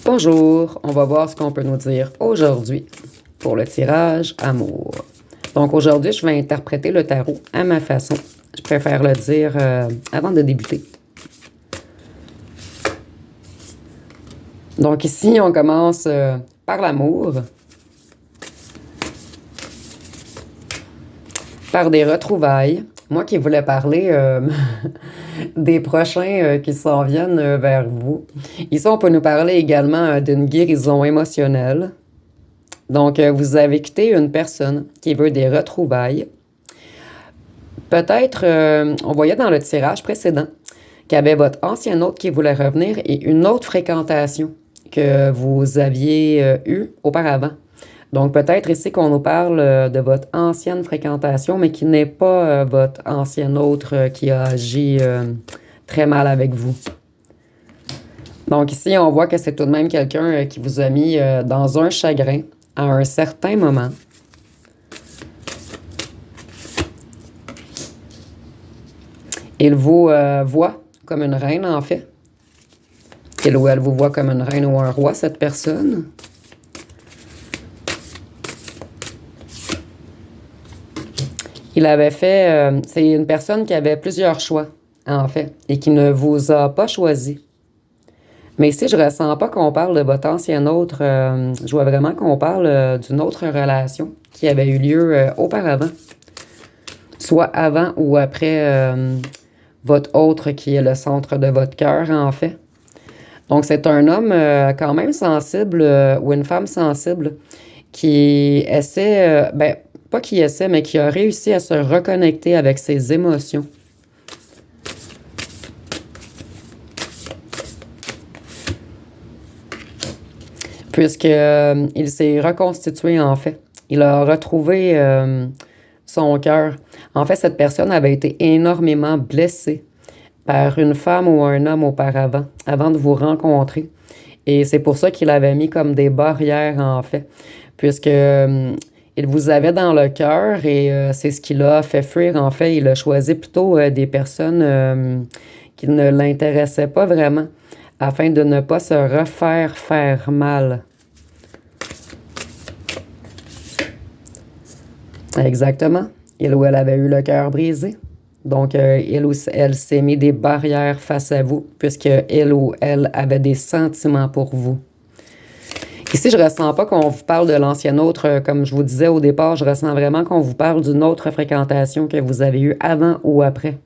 Bonjour, on va voir ce qu'on peut nous dire aujourd'hui pour le tirage amour. Donc aujourd'hui, je vais interpréter le tarot à ma façon. Je préfère le dire avant de débuter. Donc ici, on commence par l'amour, par des retrouvailles. Moi qui voulais parler des prochains qui s'en viennent vers vous. Ici, on peut nous parler également d'une guérison émotionnelle. Donc, vous avez quitté une personne qui veut des retrouvailles. Peut-être, on voyait dans le tirage précédent qu'il y avait votre ancien hôte qui voulait revenir et une autre fréquentation que vous aviez eue auparavant. Donc, peut-être ici qu'on nous parle de votre ancienne fréquentation, mais qui n'est pas votre ancien autre qui a agi très mal avec vous. Donc, ici, on voit que c'est tout de même quelqu'un qui vous a mis dans un chagrin à un certain moment. Il vous voit comme une reine, en fait. Il ou elle vous voit comme une reine ou un roi, cette personne. Il avait fait... c'est une personne qui avait plusieurs choix, en fait, et qui ne vous a pas choisi. Mais ici, je ne ressens pas qu'on parle de votre ancien autre. Je vois vraiment qu'on parle d'une autre relation qui avait eu lieu auparavant. Soit avant ou après votre autre qui est le centre de votre cœur, en fait. Donc, c'est un homme quand même sensible ou une femme sensible qui essaie, pas qui essaie, mais qui a réussi à se reconnecter avec ses émotions. Puisqu'il s'est reconstitué, en fait. Il a retrouvé son cœur. En fait, cette personne avait été énormément blessée par une femme ou un homme auparavant, avant de vous rencontrer. Et c'est pour ça qu'il avait mis comme des barrières, en fait, puisque il vous avait dans le cœur et c'est ce qui l'a fait fuir. En fait, il a choisi plutôt des personnes qui ne l'intéressaient pas vraiment, afin de ne pas se refaire faire mal. Exactement. Il ou elle avait eu le cœur brisé. Donc, il ou elle s'est mis des barrières face à vous, puisque il ou elle avait des sentiments pour vous. Ici, je ne ressens pas qu'on vous parle de l'ancien autre. Comme je vous disais au départ, je ressens vraiment qu'on vous parle d'une autre fréquentation que vous avez eue avant ou après.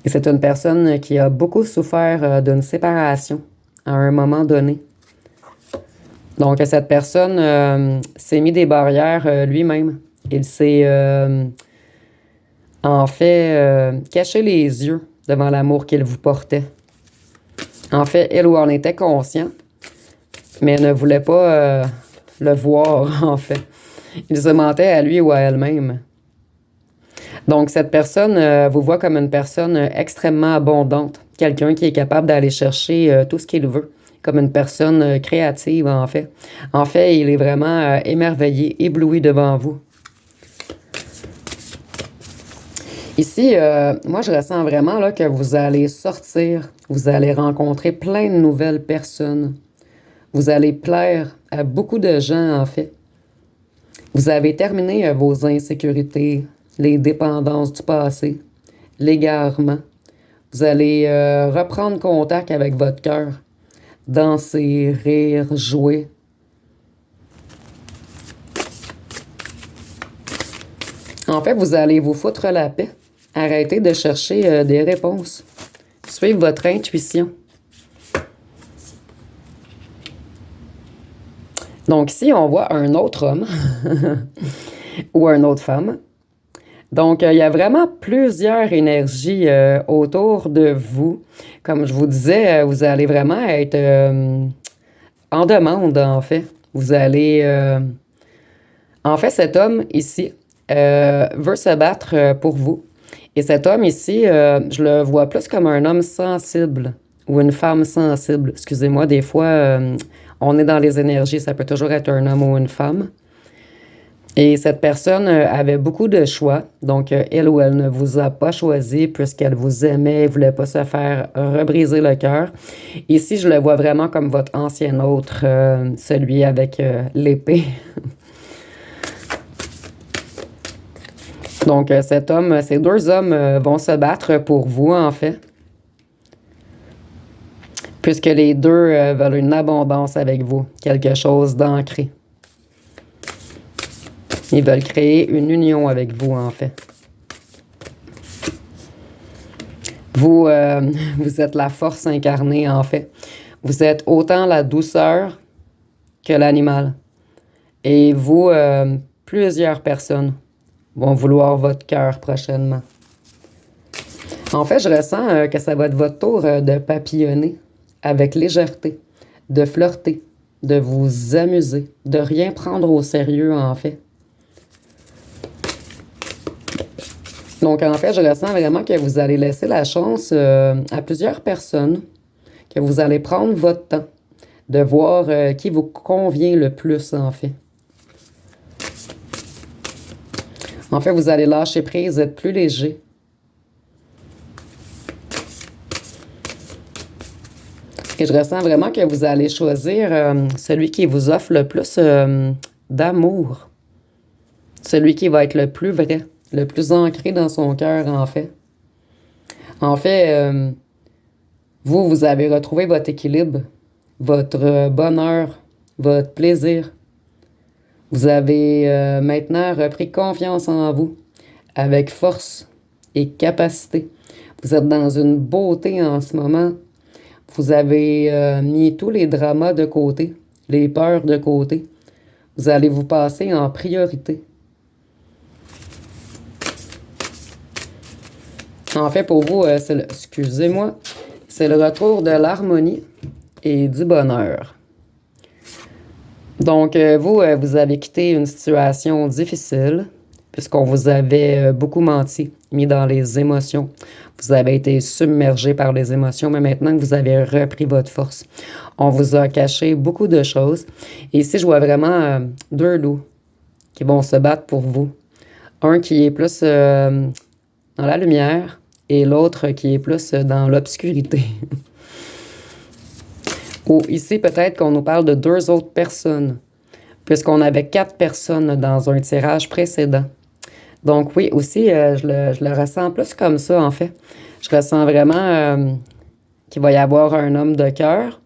Et c'est une personne qui a beaucoup souffert d'une séparation à un moment donné. Donc, cette personne s'est mis des barrières lui-même. Il s'est, en fait, caché les yeux devant l'amour qu'il vous portait. En fait, elle ou en était conscient, mais ne voulait pas le voir, en fait. Il se mentait à lui ou à elle-même. Donc, cette personne vous voit comme une personne extrêmement abondante, quelqu'un qui est capable d'aller chercher tout ce qu'il veut, comme une personne créative, en fait. En fait, il est vraiment émerveillé, ébloui devant vous. Ici, moi, je ressens vraiment là, que vous allez sortir, vous allez rencontrer plein de nouvelles personnes. Vous allez plaire à beaucoup de gens, en fait. Vous avez terminé vos insécurités, les dépendances du passé, l'égarement. Vous allez reprendre contact avec votre cœur, danser, rire, jouer. En fait, vous allez vous foutre la paix. Arrêtez de chercher des réponses. Suivez votre intuition. Donc ici, on voit un autre homme ou une autre femme. Donc, il y a vraiment plusieurs énergies autour de vous. Comme je vous disais, vous allez vraiment être en demande, en fait. Vous allez... En fait, cet homme ici veut se battre pour vous. Et cet homme ici, je le vois plus comme un homme sensible ou une femme sensible. Excusez-moi, des fois, on est dans les énergies. Ça peut toujours être un homme ou une femme. Et cette personne avait beaucoup de choix. Donc, elle ou elle ne vous a pas choisi puisqu'elle vous aimait, ne voulait pas se faire rebriser le cœur. Ici, je le vois vraiment comme votre ancien autre, celui avec l'épée. Donc, cet homme, ces deux hommes vont se battre pour vous, en fait. Puisque les deux veulent une abondance avec vous, quelque chose d'ancré. Ils veulent créer une union avec vous, en fait. Vous, vous êtes la force incarnée, en fait. Vous êtes autant la douceur que l'animal. Et vous, plusieurs personnes vont vouloir votre cœur prochainement. En fait, je ressens que ça va être votre tour de papillonner avec légèreté, de flirter, de vous amuser, de rien prendre au sérieux, en fait. Donc, en fait, je ressens vraiment que vous allez laisser la chance à plusieurs personnes, que vous allez prendre votre temps de voir qui vous convient le plus, en fait. En fait, vous allez lâcher prise, être plus léger. Et je ressens vraiment que vous allez choisir celui qui vous offre le plus d'amour. Celui qui va être le plus vrai, le plus ancré dans son cœur, en fait. En fait, vous avez retrouvé votre équilibre, votre bonheur, votre plaisir. Vous avez maintenant repris confiance en vous, avec force et capacité. Vous êtes dans une beauté en ce moment. Vous avez mis tous les dramas de côté, les peurs de côté. Vous allez vous passer en priorité. En fait, pour vous, excusez-moi, c'est le retour de l'harmonie et du bonheur. Donc, vous avez quitté une situation difficile puisqu'on vous avait beaucoup menti, mis dans les émotions. Vous avez été submergé par les émotions, mais maintenant que vous avez repris votre force, on vous a caché beaucoup de choses. Et ici, je vois vraiment deux loups qui vont se battre pour vous. Un qui est plus dans la lumière et l'autre qui est plus dans l'obscurité. Ou ici, peut-être qu'on nous parle de deux autres personnes, puisqu'on avait 4 personnes dans un tirage précédent. Donc oui, aussi, je le ressens plus comme ça, en fait. Je ressens vraiment qu'il va y avoir un homme de cœur,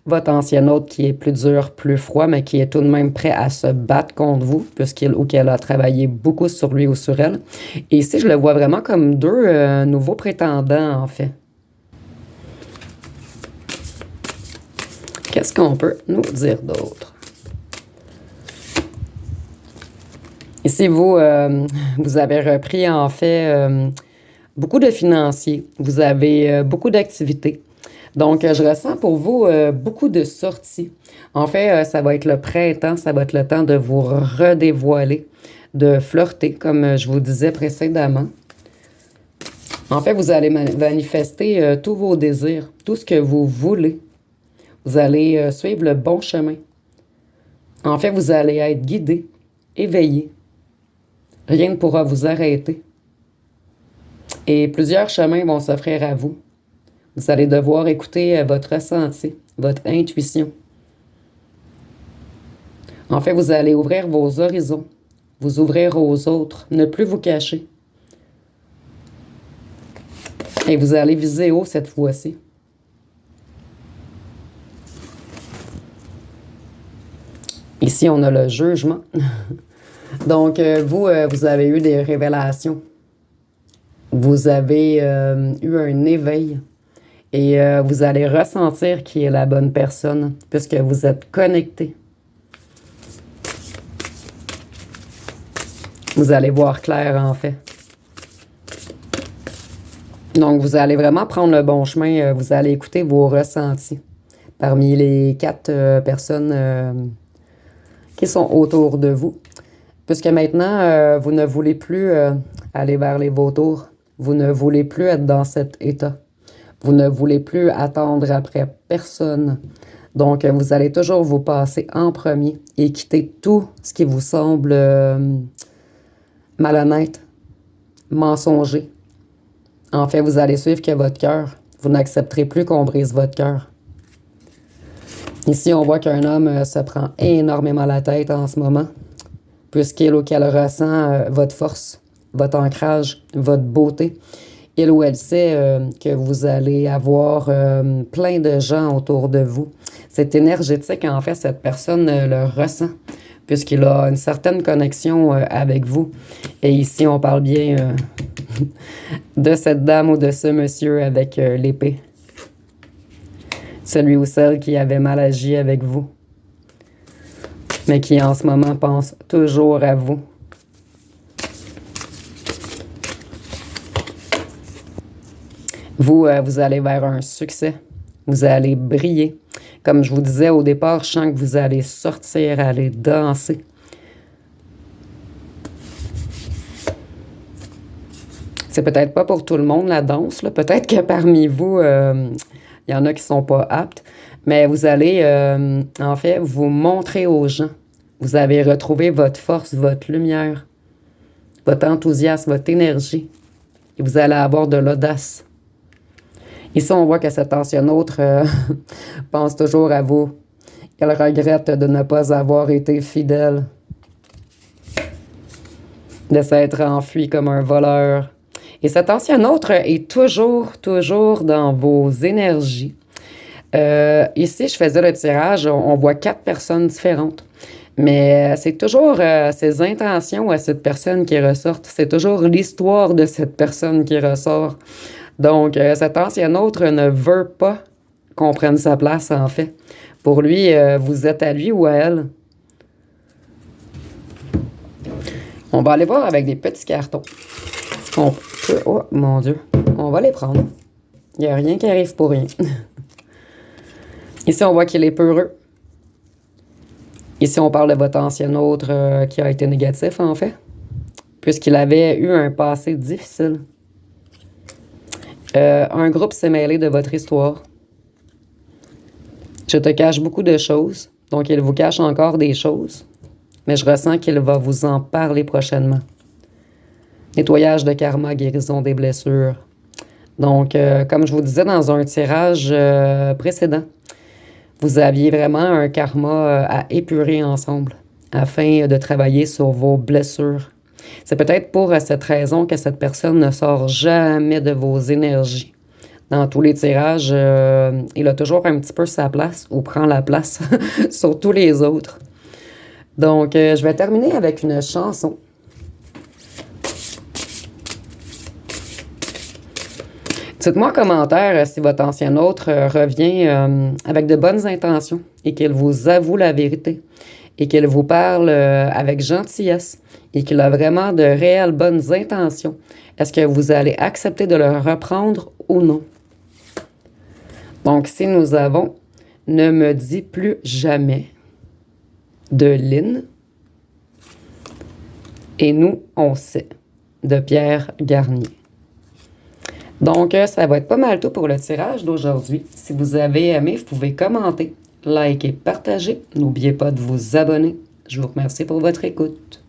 votre ancien autre qui est plus dur, plus froid, mais qui est tout de même prêt à se battre contre vous, puisqu'il ou qu'elle a travaillé beaucoup sur lui ou sur elle. Et ici, je le vois vraiment comme deux nouveaux prétendants, en fait. Qu'est-ce qu'on peut nous dire d'autre? Ici, vous avez repris, en fait, beaucoup de financiers. Vous avez beaucoup d'activités. Donc, je ressens pour vous beaucoup de sorties. En fait, ça va être le printemps, ça va être le temps de vous redévoiler, de flirter, comme je vous disais précédemment. En fait, vous allez manifester tous vos désirs, tout ce que vous voulez. Vous allez suivre le bon chemin. En fait, vous allez être guidé, éveillé. Rien ne pourra vous arrêter. Et plusieurs chemins vont s'offrir à vous. Vous allez devoir écouter votre ressenti, votre intuition. En fait, vous allez ouvrir vos horizons, vous ouvrir aux autres, ne plus vous cacher. Et vous allez viser haut cette fois-ci. Ici, on a le jugement. Donc, vous avez eu des révélations. Vous avez eu un éveil. Et vous allez ressentir qui est la bonne personne, puisque vous êtes connecté. Vous allez voir clair, en fait. Donc, vous allez vraiment prendre le bon chemin. Vous allez écouter vos ressentis parmi les 4 personnes qui sont autour de vous. Puisque maintenant, vous ne voulez plus aller vers les vautours. Vous ne voulez plus être dans cet état. Vous ne voulez plus attendre après personne. Donc, vous allez toujours vous passer en premier et quitter tout ce qui vous semble malhonnête, mensonger. En fait, vous allez suivre que votre cœur. Vous n'accepterez plus qu'on brise votre cœur. Ici, on voit qu'un homme se prend énormément la tête en ce moment, puisqu'il ou qu'elle ressent votre force, votre ancrage, votre beauté. Il ou elle sait que vous allez avoir plein de gens autour de vous. C'est énergétique, en fait, cette personne le ressent, puisqu'il a une certaine connexion avec vous. Et ici, on parle bien de cette dame ou de ce monsieur avec l'épée. Celui ou celle qui avait mal agi avec vous, mais qui en ce moment pense toujours à vous. Vous allez vers un succès. Vous allez briller. Comme je vous disais au départ, je sens que vous allez sortir, aller danser. C'est peut-être pas pour tout le monde la danse, là. Peut-être que parmi vous, il y en a qui sont pas aptes. Mais vous allez, en fait, vous montrer aux gens. Vous avez retrouvé votre force, votre lumière, votre enthousiasme, votre énergie. Et vous allez avoir de l'audace. Ici, on voit que cette ancienne autre pense toujours à vous. Elle regrette de ne pas avoir été fidèle, de s'être enfui comme un voleur. Et cette ancienne autre est toujours dans vos énergies. Ici, je faisais le tirage, on voit 4 personnes différentes. Mais c'est toujours ses intentions à cette personne qui ressortent. C'est toujours l'histoire de cette personne qui ressort. Donc, cet ancien autre ne veut pas qu'on prenne sa place, en fait. Pour lui, vous êtes à lui ou à elle. On va aller voir avec des petits cartons. Est-ce qu'on peut... Oh, mon Dieu. On va les prendre. Il n'y a rien qui arrive pour rien. Ici, on voit qu'il est peureux. Ici, on parle de votre ancien autre qui a été négatif, en fait, puisqu'il avait eu un passé difficile. Un groupe s'est mêlé de votre histoire. Je te cache beaucoup de choses, donc il vous cache encore des choses, mais je ressens qu'il va vous en parler prochainement. Nettoyage de karma, guérison des blessures. Donc, comme je vous disais dans un tirage précédent, vous aviez vraiment un karma à épurer ensemble afin de travailler sur vos blessures. C'est peut-être pour cette raison que cette personne ne sort jamais de vos énergies. Dans tous les tirages, il a toujours un petit peu sa place ou prend la place sur tous les autres. Donc, je vais terminer avec une chanson. Dites-moi en commentaire si votre ancien autre revient avec de bonnes intentions et qu'il vous avoue la vérité et qu'il vous parle avec gentillesse et qu'il a vraiment de réelles bonnes intentions. Est-ce que vous allez accepter de le reprendre ou non? Donc, si nous avons « Ne me dis plus jamais » de Lynn et « Nous, on sait » de Pierre Garnier. Donc, ça va être pas mal tout pour le tirage d'aujourd'hui. Si vous avez aimé, vous pouvez commenter, liker, partager. N'oubliez pas de vous abonner. Je vous remercie pour votre écoute.